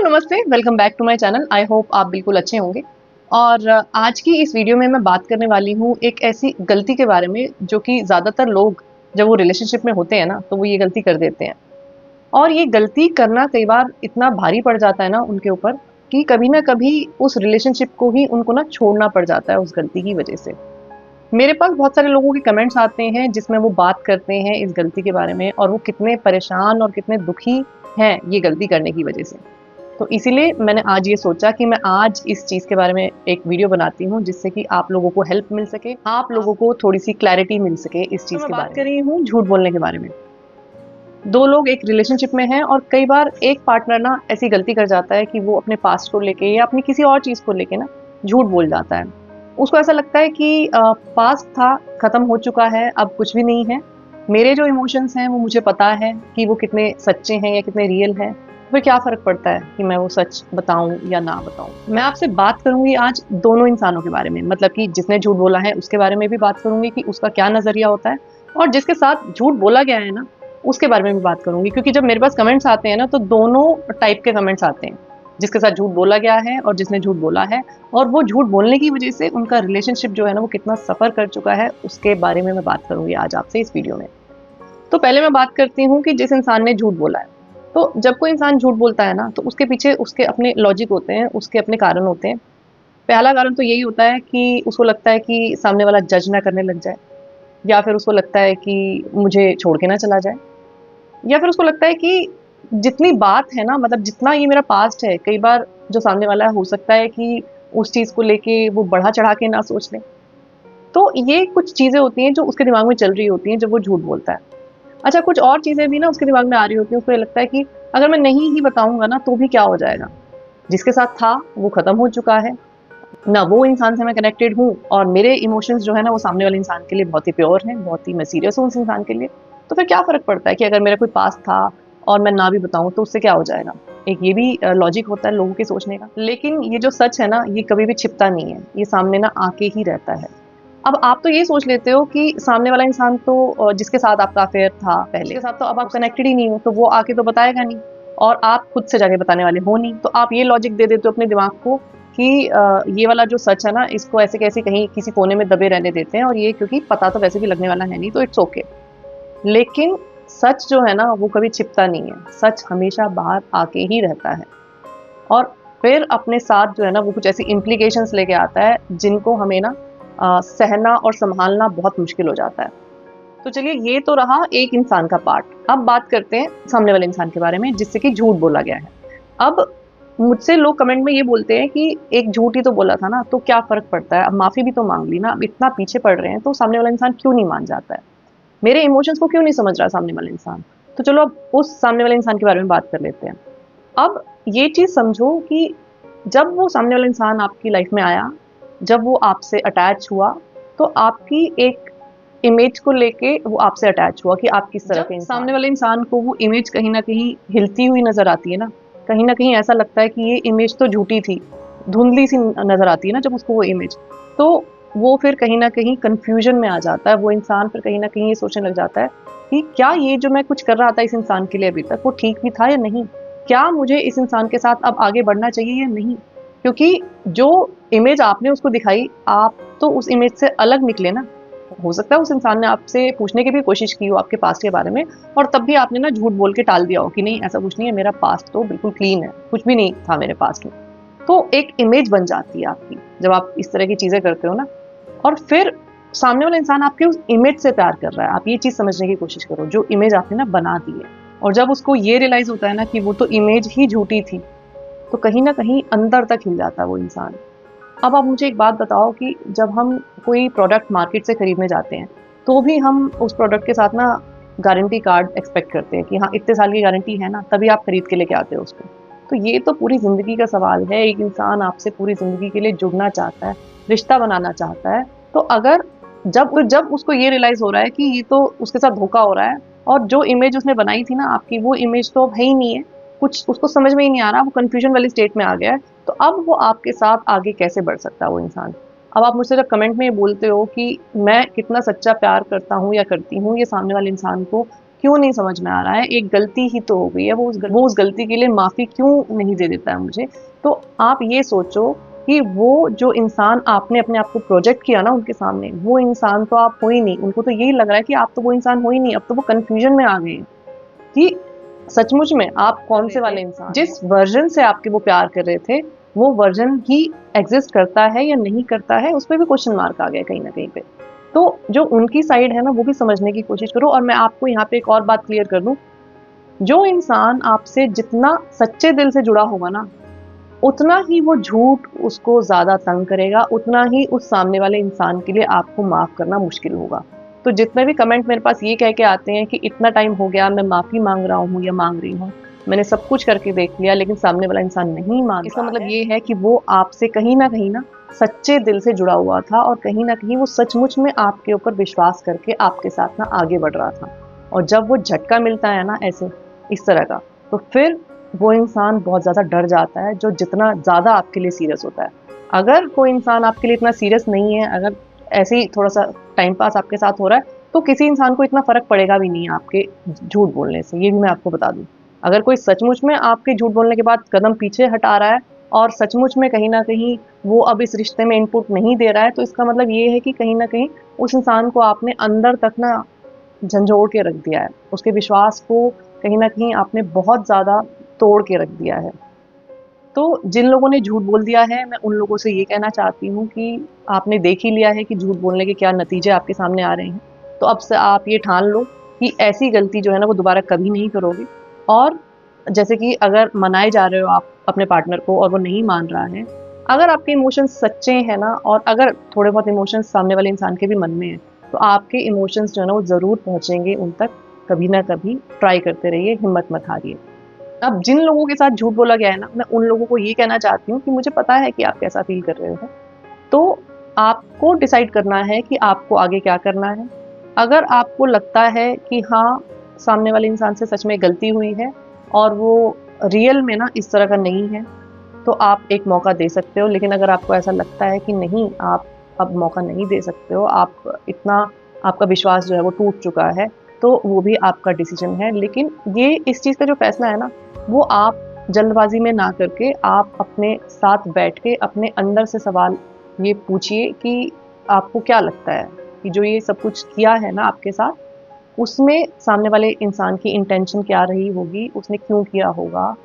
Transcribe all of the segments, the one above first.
नमस्ते, welcome back to my channel. I hope आप बिल्कुल अच्छे होंगे। और आज की इस वीडियो में मैं बात करने वाली हूँ एक ऐसी गलती के बारे में जो कि ज़्यादातर लोग जब वो रिलेशनशिप में होते हैं ना तो वो ये गलती कर देते हैं। और ये गलती करना कई बार इतना भारी पड़ जाता है ना उनके ऊपर कि कभी ना कभी उस रिलेशनशिप को ही उनको ना छोड़ना पड़ जाता है उस गलती की वजह से। मेरे पास बहुत सारे लोगों के कमेंट्स आते हैं जिसमें वो बात करते हैं इस गलती के बारे में और वो कितने परेशान और कितने दुखी हैं ये गलती करने की वजह से। तो इसीलिए मैंने आज ये सोचा कि मैं आज इस चीज़ के बारे में एक वीडियो बनाती हूँ जिससे कि आप लोगों को हेल्प मिल सके, आप लोगों को थोड़ी-सी क्लैरिटी मिल सके इस चीज़ के बारे में। बात कर रही हूँ झूठ बोलने के बारे में। 2 लोग एक रिलेशनशिप में हैं और कई बार एक पार्टनर ना ऐसी गलती कर जाता है कि वो अपने पास्ट को लेके या अपनी किसी और चीज़ को लेके ना झूठ बोल जाता है। उसको ऐसा लगता है कि पास्ट था, खत्म हो चुका है, अब कुछ भी नहीं है। मेरे जो इमोशंस हैं वो मुझे पता है कि वो कितने सच्चे हैं या कितने रियल हैं। फिर क्या फ़र्क पड़ता है कि मैं वो सच बताऊँ या ना बताऊँ। मैं आपसे बात करूँगी आज दोनों इंसानों के बारे में, मतलब कि जिसने झूठ बोला है उसके बारे में भी बात करूँगी कि उसका क्या नज़रिया होता है, और जिसके साथ झूठ बोला गया है ना उसके बारे में भी बात करूँगी। क्योंकि जब मेरे पास कमेंट्स आते हैं ना तो दोनों टाइप के कमेंट्स आते हैं, जिसके साथ झूठ बोला गया है और जिसने झूठ बोला है, और वो झूठ बोलने की वजह से उनका रिलेशनशिप जो है ना वो कितना सफ़र कर चुका है उसके बारे में मैं बात करूँगी आज आपसे इस वीडियो में। तो पहले मैं बात करती हूँ कि जिस इंसान ने झूठ बोला है। तो जब कोई इंसान झूठ बोलता है ना तो उसके पीछे उसके अपने लॉजिक होते हैं, उसके अपने कारण होते हैं। पहला कारण तो यही होता है कि उसको लगता है कि सामने वाला जज ना करने लग जाए, या फिर उसको लगता है कि मुझे छोड़ के ना चला जाए, या फिर उसको लगता है कि जितनी बात है ना, मतलब जितना ये मेरा पास्ट है, कई बार जो सामने वाला है हो सकता है कि उस चीज़ को लेके वो बढ़ा चढ़ा के ना सोच ले। तो ये कुछ चीज़ें होती हैं जो उसके दिमाग में चल रही होती हैं जब वो झूठ बोलता है। अच्छा, कुछ और चीज़ें भी ना उसके दिमाग में आ रही होती हैं, उसको ये लगता है कि अगर मैं नहीं ही बताऊँगा ना तो भी क्या हो जाएगा? जिसके साथ था वो ख़त्म हो चुका है, ना वो इंसान से मैं कनेक्टेड हूँ और मेरे इमोशंस जो है ना वो सामने वाले इंसान के लिए बहुत ही प्योर हैं, बहुत ही मैं सीरियस हूँ उस इंसान के लिए। तो फिर क्या फ़र्क पड़ता है कि अगर मेरा कोई पास्ट था और मैं ना भी बताऊँ तो उससे क्या हो जाएगा? एक ये भी लॉजिक होता है लोगों के सोचने का। लेकिन ये जो सच है ना ये कभी भी छिपता नहीं है, ये सामने ना आके ही रहता है। अब आप तो ये सोच लेते हो कि सामने वाला इंसान तो जिसके साथ आपका अफेयर था पहले, उसके साथ तो अब आप कनेक्टेड ही नहीं हो, तो वो आके तो बताएगा नहीं और आप खुद से जाके बताने वाले हो नहीं। तो आप ये लॉजिक दे देते हो अपने दिमाग को कि ये वाला जो सच है ना इसको ऐसे कैसे कहीं किसी कोने में दबे रहने देते हैं, और ये क्योंकि पता तो वैसे भी लगने वाला है नहीं तो इट्स ओके। लेकिन सच जो है ना वो कभी छिपता नहीं है, सच हमेशा बाहर आके ही रहता है और फिर अपने साथ जो है ना वो कुछ ऐसी इम्प्लीकेशंस लेके आता है जिनको हमें ना सहना और सँभालना बहुत मुश्किल हो जाता है। तो चलिए, ये तो रहा एक इंसान का पार्ट। अब बात करते हैं सामने वाले इंसान के बारे में जिससे कि झूठ बोला गया है। अब मुझसे लोग कमेंट में ये बोलते हैं कि एक झूठ ही तो बोला था ना, तो क्या फ़र्क पड़ता है? अब माफ़ी भी तो माँग ली ना, अब इतना पीछे पड़ रहे हैं तो सामने वाला इंसान क्यों नहीं मान जाता है? मेरे इमोशंस को क्यों नहीं समझ रहा सामने वाला इंसान? तो चलो अब उस सामने वाले इंसान के बारे में बात कर लेते हैं। अब ये चीज़ समझो कि जब वो सामने वाला इंसान आपकी लाइफ़ में आया, जब वो आपसे अटैच हुआ, तो आपकी एक इमेज को लेके वो आपसे अटैच हुआ कि आप किस तरह के इंसान। सामने वाले इंसान को वो इमेज कहीं न कहीं हिलती हुई नज़र आती है ना, कहीं न कहीं ऐसा लगता है कि ये इमेज तो झूठी थी, धुंधली-सी नज़र आती है ना जब उसको वो इमेज, तो वो फिर कहीं न कहीं कन्फ्यूज़न में आ जाता है। वो इंसान फिर कहीं न कहीं ये सोचने लग जाता है कि क्या ये जो मैं कुछ कर रहा था इस इंसान के लिए अभी तक, वो ठीक भी था या नहीं? क्या मुझे इस इंसान के साथ अब आगे बढ़ना चाहिए या नहीं? क्योंकि जो इमेज आपने उसको दिखाई, आप तो उस इमेज से अलग निकले ना। हो सकता है उस इंसान ने आपसे पूछने की भी कोशिश की हो आपके पास्ट के बारे में, और तब भी आपने ना झूठ बोल के टाल दिया हो कि नहीं ऐसा कुछ नहीं है, मेरा पास्ट तो बिल्कुल क्लीन है, कुछ भी नहीं था मेरे पास्ट में। तो एक इमेज बन जाती है आपकी, जब आप इस तरह की चीज़ें करते हो ना, और फिर सामने वाला इंसान आपके उस इमेज से प्यार कर रहा है। आप ये चीज़ समझने की कोशिश करो, जो इमेज आपने ना बना दी है, और जब उसको ये रियलाइज़ होता है ना कि वो तो इमेज ही झूठी थी, तो कहीं न कहीं अंदर तक हिल जाता है वो इंसान। अब आप मुझे एक बात बताओ कि जब हम कोई प्रोडक्ट मार्केट से खरीदने जाते हैं, तो भी हम उस प्रोडक्ट के साथ ना गारंटी कार्ड एक्सपेक्ट करते हैं कि हाँ, इतने साल की गारंटी है ना, तभी आप खरीद के लेके आते हो उसको। तो ये तो पूरी ज़िंदगी का सवाल है, एक इंसान आपसे पूरी ज़िंदगी के लिए जुड़ना चाहता है, रिश्ता बनाना चाहता है, तो अगर जब उसको ये रियलाइज़ हो रहा है कि ये तो उसके साथ धोखा हो रहा है, और जो इमेज उसने बनाई थी ना आपकी, वो इमेज तो अब है ही नहीं है, कुछ उसको समझ में ही नहीं आ रहा, वो कन्फ्यूज़न वाली स्टेट में आ गया है, तो अब वो आपके साथ आगे कैसे बढ़ सकता है वो इंसान? अब आप मुझसे जब कमेंट में ये बोलते हो कि मैं कितना सच्चा प्यार करता हूँ या करती हूँ ये सामने वाले इंसान को क्यों नहीं समझ में आ रहा है, एक गलती ही तो हो गई है, वो उस गलती के लिए माफ़ी क्यों नहीं दे देता है मुझे। तो आप ये सोचो कि वो जो इंसान आपने अपने आप को प्रोजेक्ट किया ना उनके सामने, वो इंसान तो आप हो ही नहीं। उनको तो यही लग रहा है कि आप तो वो इंसान हो ही नहीं। अब तो वो कन्फ्यूजन में आ गए हैं कि सचमुच में आप कौन से वाले इंसान, जिस वर्जन से आपके वो प्यार कर रहे थे, वो वर्जन ही एग्जिस्ट करता है या नहीं करता है, उस पर भी क्वेश्चन मार्क आ गया कहीं ना कहीं पे। तो जो उनकी साइड है ना, वो भी समझने की कोशिश करो। और मैं आपको यहाँ पे एक और बात क्लियर कर दूं, जो इंसान आपसे जितना सच्चे दिल से जुड़ा होगा ना, उतना ही वो झूठ उसको ज़्यादा तंग करेगा, उतना ही उस सामने वाले इंसान के लिए आपको माफ़ करना मुश्किल होगा। तो जितने भी कमेंट मेरे पास ये कह के आते हैं कि इतना टाइम हो गया, मैं माफ़ी माँग रहा हूँ या माँग रही हूँ, मैंने सब कुछ करके देख लिया, लेकिन सामने वाला इंसान नहीं मान, इसका मतलब ये है कि वो आपसे कहीं ना सच्चे दिल से जुड़ा हुआ था, और कहीं ना कहीं वो सचमुच में आपके ऊपर विश्वास करके आपके साथ ना आगे बढ़ रहा था। और जब वो झटका मिलता है ना ऐसे इस तरह का, तो फिर वो इंसान बहुत ज़्यादा डर जाता है, जो जितना ज़्यादा आपके लिए सीरियस होता है। अगर कोई इंसान आपके लिए इतना सीरियस नहीं है, अगर ऐसे ही थोड़ा सा टाइम पास आपके साथ हो रहा है, तो किसी इंसान को इतना फ़र्क पड़ेगा भी नहीं आपके झूठ बोलने से, ये भी मैं आपको बता दूँ। अगर कोई सचमुच में आपके झूठ बोलने के बाद कदम पीछे हटा रहा है, और सचमुच में कहीं न कहीं वो अब इस रिश्ते में इनपुट नहीं दे रहा है, तो इसका मतलब ये है कि कहीं न कहीं उस इंसान को आपने अंदर तक ना झंझोड़ के रख दिया है। उसके विश्वास को कहीं न कहीं आपने बहुत ज़्यादा तोड़ के रख दिया है। तो जिन लोगों ने झूठ बोल दिया है, मैं उन लोगों से ये कहना चाहती हूँ कि आपने देख ही लिया है कि झूठ बोलने के क्या नतीजे आपके सामने आ रहे हैं। तो अब से आप ये ठान लो कि ऐसी गलती जो है ना, वो दोबारा कभी नहीं करोगे। और जैसे कि अगर मनाए जा रहे हो आप अपने पार्टनर को और वो नहीं मान रहा है, अगर आपके इमोशंस सच्चे हैं ना, और अगर थोड़े बहुत इमोशंस सामने वाले इंसान के भी मन में हैं, तो आपके इमोशंस जो है ना, वो ज़रूर पहुँचेंगे उन तक, कभी ना कभी। ट्राई करते रहिए, हिम्मत मत हारिए। अब जिन लोगों के साथ झूठ बोला गया है ना, मैं उन लोगों को ये कहना चाहती हूँ कि मुझे पता है कि आप कैसा फ़ील कर रहे हो। तो आपको डिसाइड करना है कि आपको आगे क्या करना है। अगर आपको लगता है कि हाँ, सामने वाले इंसान से सच में गलती हुई है और वो रियल में ना इस तरह का नहीं है, तो आप एक मौका दे सकते हो। लेकिन अगर आपको ऐसा लगता है कि नहीं, आप अब मौका नहीं दे सकते हो, आप इतना, आपका विश्वास जो है वो टूट चुका है, तो वो भी आपका डिसीजन है। लेकिन ये इस चीज़ का जो फ़ैसला है ना, वो आप जल्दबाज़ी में ना करके आप अपने साथ बैठ के अपने अंदर से सवाल ये पूछिए कि आपको क्या लगता है कि जो ये सब कुछ किया है ना आपके साथ, उसमें सामने वाले इंसान की इंटेंशन क्या रही होगी, उसने क्यों किया होगा,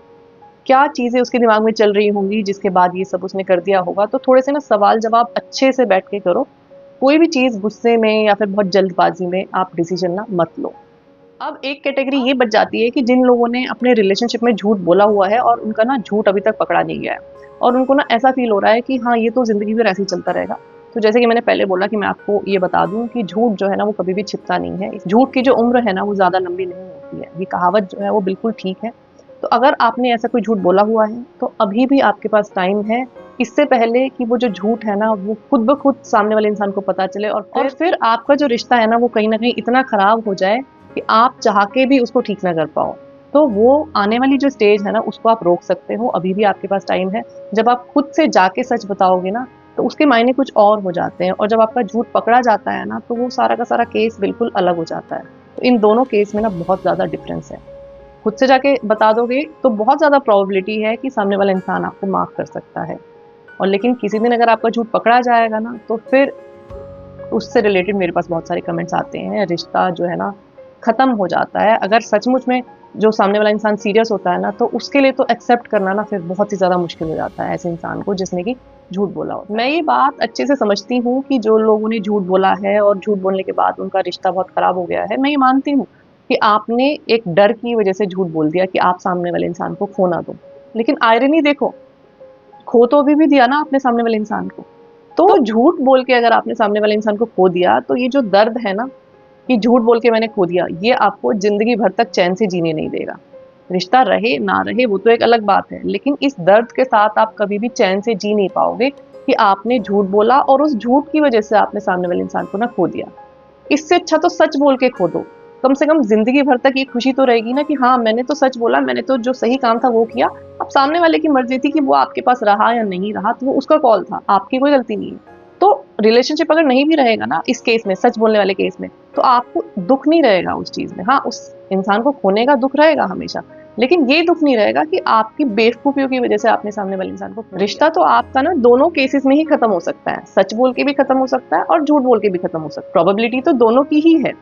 क्या चीज़ें उसके दिमाग में चल रही होंगी जिसके बाद ये सब उसने कर दिया होगा। तो थोड़े से ना सवाल जवाब अच्छे से बैठ के करो। कोई भी चीज़ गुस्से में या फिर बहुत जल्दबाज़ी में आप डिसीज़न ना मत लो। अब एक कैटेगरी ये बच जाती है कि जिन लोगों ने अपने रिलेशनशिप में झूठ बोला हुआ है और उनका ना झूठ अभी तक पकड़ा नहीं गया है, और उनको ना ऐसा फ़ील हो रहा है कि हाँ, ये तो ज़िंदगी भर ऐसे ही चलता रहेगा। तो जैसे कि मैंने पहले बोला कि मैं आपको ये बता दूँ कि झूठ जो है ना, वो कभी भी छिपता नहीं है। झूठ की जो उम्र है ना, वो ज़्यादा लंबी नहीं होती है। ये कहावत जो है वो बिल्कुल ठीक है। तो अगर आपने ऐसा कोई झूठ बोला हुआ है, तो अभी भी आपके पास टाइम है, इससे पहले कि वो जो झूठ है ना, वो खुद ब खुद सामने वाले इंसान को पता चले, और फिर आपका जो रिश्ता है ना, वो कहीं न कहीं इतना खराब हो जाए कि आप चाह के भी उसको ठीक ना कर पाओ। तो वो आने वाली जो स्टेज है ना, उसको आप रोक सकते हो, अभी भी आपके पास टाइम है। जब आप खुद से जाके सच बताओगे ना, तो उसके मायने कुछ और हो जाते हैं, और जब आपका झूठ पकड़ा जाता है ना, तो वो सारा का सारा केस बिल्कुल अलग हो जाता है। तो इन दोनों केस में ना बहुत ज़्यादा डिफरेंस है। खुद से जाके बता दोगे तो बहुत ज़्यादा प्रोबेबिलिटी है कि सामने वाला इंसान आपको माफ़ कर सकता है। और लेकिन किसी दिन अगर आपका झूठ पकड़ा जाएगा ना, तो फिर उससे रिलेटेड मेरे पास बहुत सारे कमेंट्स आते हैं, रिश्ता जो है ना ख़त्म हो जाता है। अगर सचमुच में जो सामने वाला इंसान सीरियस होता है ना, तो उसके लिए तो एक्सेप्ट करना ना फिर बहुत ही ज़्यादा मुश्किल हो जाता है ऐसे इंसान को जिसने कि झूठ बोला होता है। मैं ये बात अच्छे से समझती हूँ कि जो लोगों ने झूठ बोला है और झूठ बोलने के बाद उनका रिश्ता बहुत ख़राब हो गया है, मैं ये मानती हूँ कि आपने एक डर की वजह से झूठ बोल दिया कि आप सामने वाले इंसान को खो ना दो। लेकिन आयरनी देखो, खो तो अभी भी दिया ना आपने सामने वाले इंसान को। तो झूठ बोल के अगर आपने सामने वाले इंसान को खो दिया, तो ये जो दर्द है ना कि झूठ बोल के मैंने खो दिया, ये आपको ज़िंदगी भर तक चैन से जीने नहीं देगा। रिश्ता रहे ना रहे वो तो एक अलग बात है, लेकिन इस दर्द के साथ आप कभी भी चैन से जी नहीं पाओगे कि आपने झूठ बोला और उस झूठ की वजह से आपने सामने वाले इंसान को ना खो दिया। इससे अच्छा तो सच बोल के खो दो। कम से कम ज़िंदगी भर तक ये खुशी तो रहेगी ना कि हाँ, मैंने तो सच बोला, मैंने तो जो सही काम था वो किया। अब सामने वाले की मर्ज़ी थी कि वो आपके पास रहा या नहीं रहा, तो वो उसका कॉल था, आपकी कोई गलती नहीं है। तो रिलेशनशिप अगर नहीं भी रहेगा ना इस केस में, सच बोलने वाले केस में, तो आपको दुःख नहीं रहेगा उस चीज़ में। हाँ, उस इंसान को खोने का दुख रहेगा हमेशा, लेकिन ये दुख नहीं रहेगा कि आपकी बेवकूफियों की वजह से आपने सामने वाले इंसान को। रिश्ता तो आपका ना दोनों केसेस में ही खत्म हो सकता है, सच बोल के भी खत्म हो सकता है और झूठ बोल के भी खत्म हो सकता है। प्रोबेबिलिटी तो दोनों की ही है,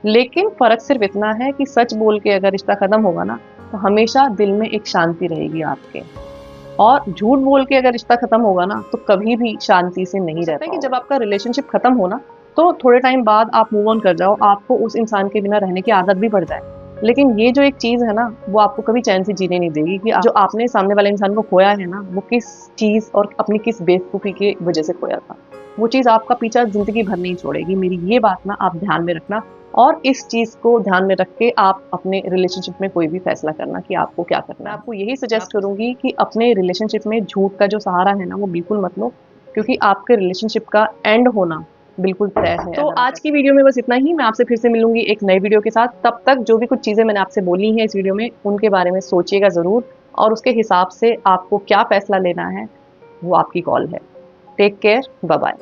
लेकिन फर्क सिर्फ इतना है कि सच बोल के अगर रिश्ता खत्म होगा ना तो हमेशा दिल में एक शांति रहेगी आपके, और झूठ बोल के अगर रिश्ता खत्म होगा ना तो कभी भी शांति से नहीं रहता है। कि जब आपका रिलेशनशिप खत्म हो ना तो थोड़े टाइम बाद आप मूव ऑन कर जाओ, आपको उस इंसान के बिना रहने की आदत भी पड़ जाए, लेकिन ये जो एक चीज है ना वो आपको कभी चैन से जीने नहीं देगी कि जो आपने सामने वाले इंसान को खोया है ना वो किस चीज और अपनी किस बेवकूफी की वजह से खोया था। वो चीज आपका पीछा जिंदगी भर नहीं छोड़ेगी। मेरी ये बात ना आप ध्यान में रखना, और इस चीज को ध्यान में रख के आप अपने रिलेशनशिप में कोई भी फैसला करना कि आपको क्या करना है। आपको यही सजेस्ट करूंगी कि अपने रिलेशनशिप में झूठ का जो सहारा है ना वो बिल्कुल मत लो, क्योंकि आपके रिलेशनशिप का एंड होना बिल्कुल तय है। तो आज की वीडियो में बस इतना ही। मैं आपसे फिर से मिलूंगी एक नई वीडियो के साथ। तब तक जो भी कुछ चीजें मैंने आपसे बोली हैं इस वीडियो में उनके बारे में सोचिएगा जरूर, और उसके हिसाब से आपको क्या फैसला लेना है वो आपकी कॉल है। Take care, bye bye.